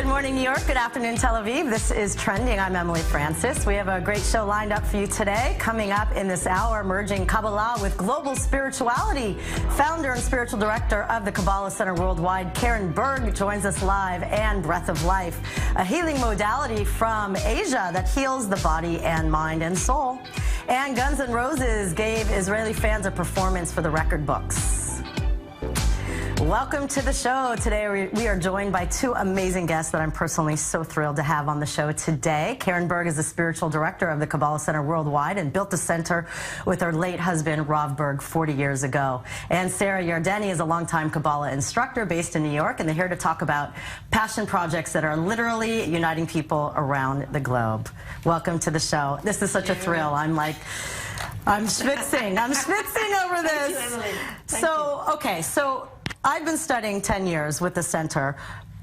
Good morning, New York. Good afternoon, Tel Aviv. This is Trending. I'm Emily Francis. We have a great show lined up for you today. Coming up in this hour, merging Kabbalah with global spirituality. Founder and spiritual director of the Kabbalah Center Worldwide, Berg, joins us live, and Breath of Life, a healing modality from Asia that heals the body and mind and soul. And Guns N' Roses gave Israeli fans a performance for the record books. Welcome to the show. Today we are joined by two amazing guests that I'm personally so thrilled to have on the show today. Berg is the spiritual director of the Kabbalah Center Worldwide and built the center with her late husband, Berg, 40 years ago. And Sarah Yardeni is a longtime Kabbalah instructor based in New York, and they're here to talk about passion projects that are literally uniting people around the globe. Welcome to the show. This is such a thrill. I'm schwitzing. I'm schwitzing over this. Thank you, Emily. So I've been studying 10 years with the center,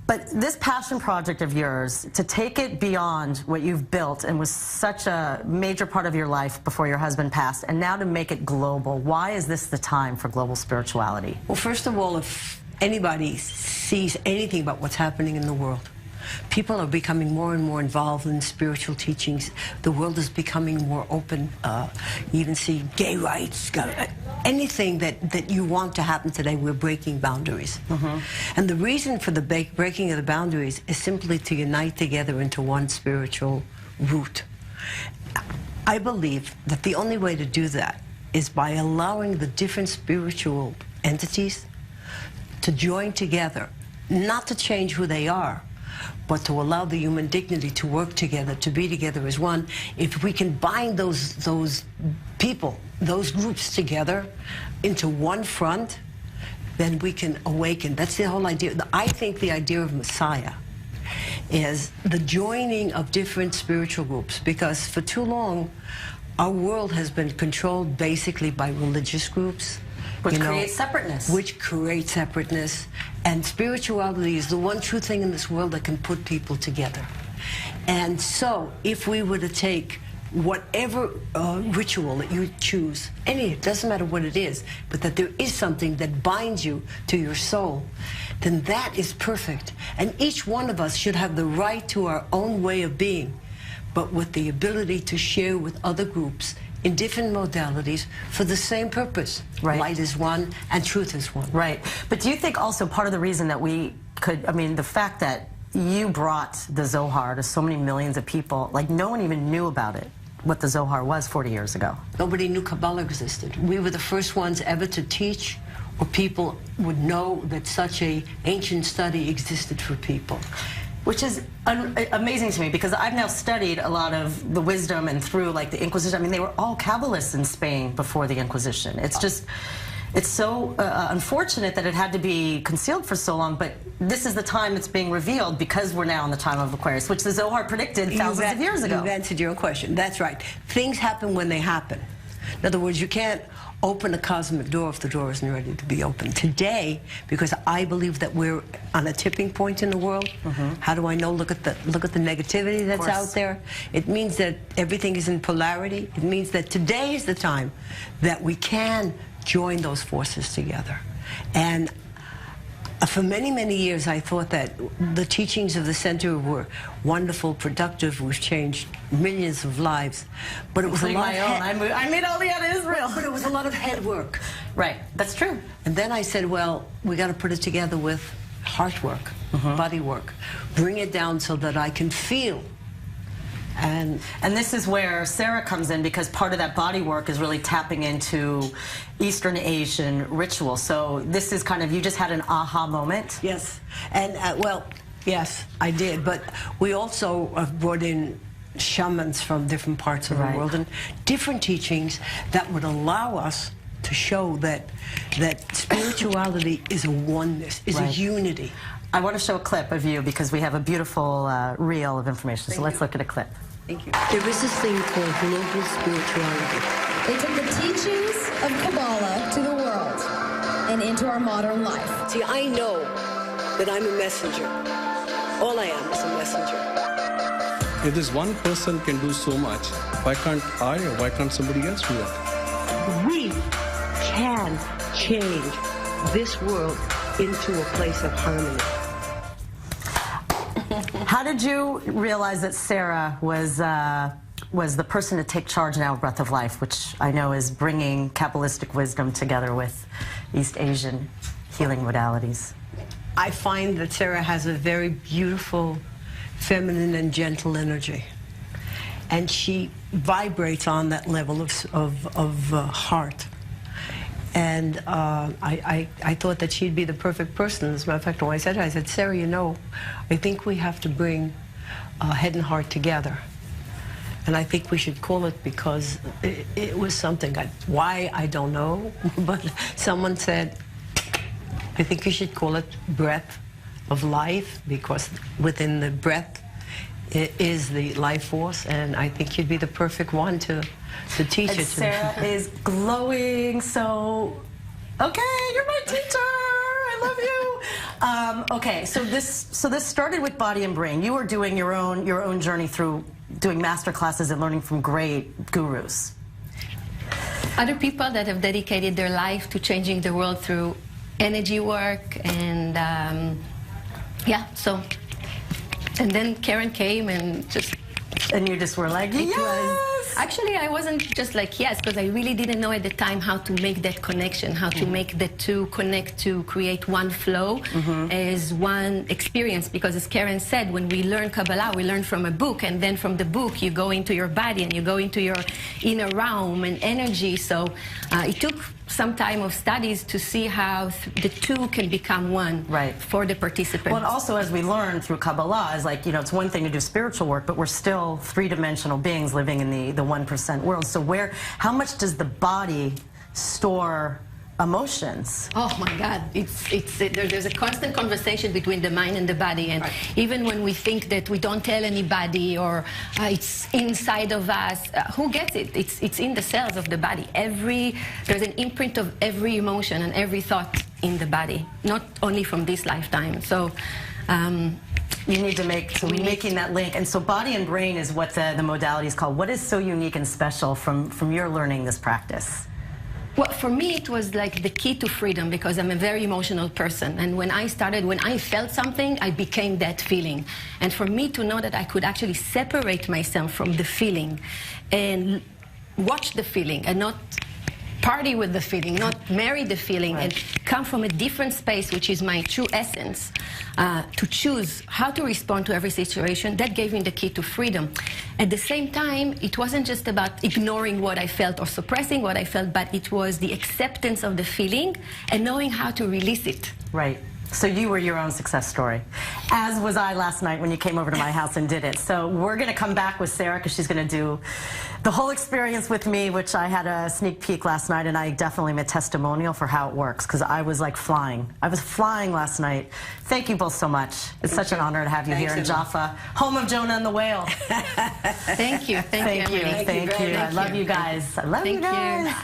but this passion project of yours, to take it beyond what you've built and was such a major part of your life before your husband passed, and now to make it global, why is this the time for global spirituality? Well, first of all, if anybody sees anything about what's happening in the world, people are becoming more and more involved in spiritual teachings. The world is becoming more open. You even see gay rights, anything that you want to happen today, we're breaking boundaries. And the reason for the breaking of the boundaries is simply to unite together into one spiritual root. I believe that the only way to do that is by allowing the different spiritual entities to join together, not to change who they are, but to allow the human dignity to work together, to be together as one. If we can bind those people, those groups together into one front, then we can awaken. That's the whole idea. I think the idea of Messiah is the joining of different spiritual groups, because for too long, our world has been controlled basically by religious groups. Which creates separateness. Which creates separateness. And spirituality is the one true thing in this world that can put people together. And so, if we were to take whatever ritual that you choose, it doesn't matter what it is, but that there is something that binds you to your soul, then that is perfect. And each one of us should have the right to our own way of being, but with the ability to share with other groups in different modalities for the same purpose. Right. Light is one and truth is one. Right. But do you think also part of the reason that we could, the fact that you brought the Zohar to so many millions of people, like no one even knew about it, what the Zohar was 40 years ago. Nobody knew Kabbalah existed. We were the first ones ever to teach, or people would know that such a ancient study existed for people. Which is amazing to me, because I've now studied a lot of the wisdom and through like the Inquisition. They were all Kabbalists in Spain before the Inquisition. It's just, it's so unfortunate that it had to be concealed for so long, but this is the time it's being revealed because we're now in the time of Aquarius, which the Zohar predicted thousands of years ago. You've answered your own question. That's right. Things happen when they happen. In other words, you can't open a cosmic door if the door isn't ready to be opened. Today, because I believe that we're on a tipping point in the world. How do I know? Look at the negativity that's out there. It means that everything is in polarity. It means that today is the time that we can join those forces together. And for many, many years, I thought that the teachings of the center were wonderful, productive. We've changed millions of lives, but it was a lot. I made all the out of Israel, but it was a lot of head work. Right, that's true. And then I said, well, we got to put it together with heart work, body work, bring it down so that I can feel. And this is where Sarah comes in, because part of that body work is really tapping into Eastern Asian ritual. So this is kind of, you just had an aha moment. Yes, and well, yes, I did. But we also brought in shamans from different parts of the world and different teachings that would allow us to show that spirituality is a oneness, is a unity. I want to show a clip of you because we have a beautiful reel of information. So let's look at a clip. Thank you. There is this thing called global spirituality. They took the teachings of Kabbalah to the world and into our modern life. See, I know that I'm a messenger. All I am is a messenger. If this one person can do so much, why can't I, or why can't somebody else do that? We can change this world into a place of harmony. How did you realize that Sarah was the person to take charge now of Breath of Life, which I know is bringing Kabbalistic wisdom together with East Asian healing modalities? I find that Sarah has a very beautiful, feminine and gentle energy. And she vibrates on that level of heart. And I thought that she'd be the perfect person. As a matter of fact, when I said to her, I said, Sarah, you know, I think we have to bring head and heart together. And I think we should call it, because it was something. Why, I don't know. But someone said, I think you should call it Breath of Life, because within the breath is the life force, and I think you'd be the perfect one to teach it. Sarah is glowing, so okay, you're my teacher. I love you. Okay, so this started with Body and Brain. You were doing your own journey through doing master classes and learning from great gurus. Other people that have dedicated their life to changing the world through energy work, and yeah, so. And then Karen came and just... And you just were like, yes! Actually, I wasn't just like, yes, because I really didn't know at the time how to make that connection, how to make the two connect to create one flow as one experience. Because as Karen said, when we learn Kabbalah, we learn from a book, and then from the book, you go into your body and you go into your inner realm and energy. So it took some time of studies to see how the two can become one for the participants. Well, and also, as we learn through Kabbalah, is like, you know, it's one thing to do spiritual work, but we're still three-dimensional beings living in the 1% world. So how much does the body store emotions? Oh my God, there's a constant conversation between the mind and the body, and even when we think that we don't tell anybody, or it's inside of us, who gets it? It's in the cells of the body. There's an imprint of every emotion and every thought in the body, not only from this lifetime. So you need to making that link. And so Body and Brain is what the modality is called. What is so unique and special from your learning this practice? Well, for me, it was like the key to freedom, because I'm a very emotional person. And when I felt something, I became that feeling. And for me to know that I could actually separate myself from the feeling and watch the feeling and not party with the feeling, not marry the feeling, and come from a different space, which is my true essence, to choose how to respond to every situation, that gave me the key to freedom. At the same time, it wasn't just about ignoring what I felt or suppressing what I felt, but it was the acceptance of the feeling and knowing how to release it. Right. So you were your own success story, as was I last night when you came over to my house and did it. So we're going to come back with Sarah, because she's going to do the whole experience with me, which I had a sneak peek last night, and I definitely am a testimonial for how it works, because I was like flying. I was flying last night. Thank you both so much. It's such an honor to have you here in Jaffa, home of Jonah and the whale. Thank you. Thank you. I love you guys. I love you guys.